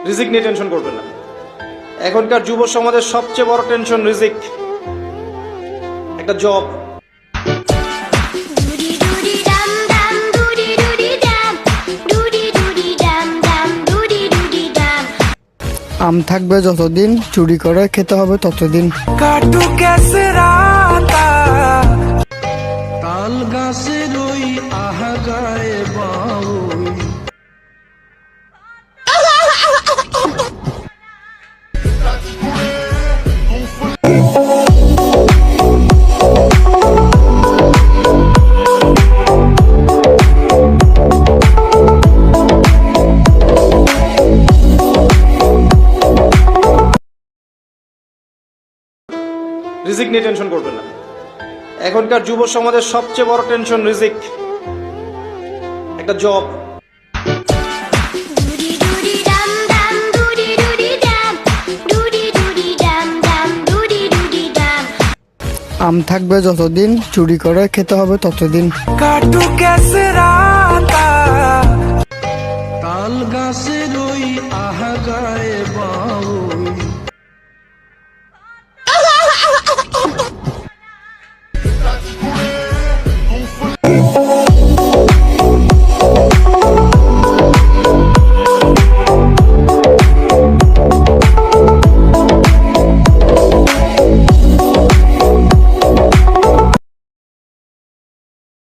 রিজিক নিয়ে টেনশন করবেন না। এখনকার যুব সমাজের সবচেয়ে বড় টেনশন রিজিক, একটা জব। আম থাকবে যতদিন, চুরি করে খেতে হবে ততদিন। কাটু কেসে রাতা তাল গাছের ওই আহাগায় বাউল। রিজিক নিয়ে টেনশন করবেন না। এখনকার যুব সমাজের সবচেয়ে বড় টেনশন রিজিক, একটা জব। আম থাকবে যতদিন, চুরি করে খেতে হবে ততদিন। কাটু কেসে রাতা তাল গাছের ওই আহাগায়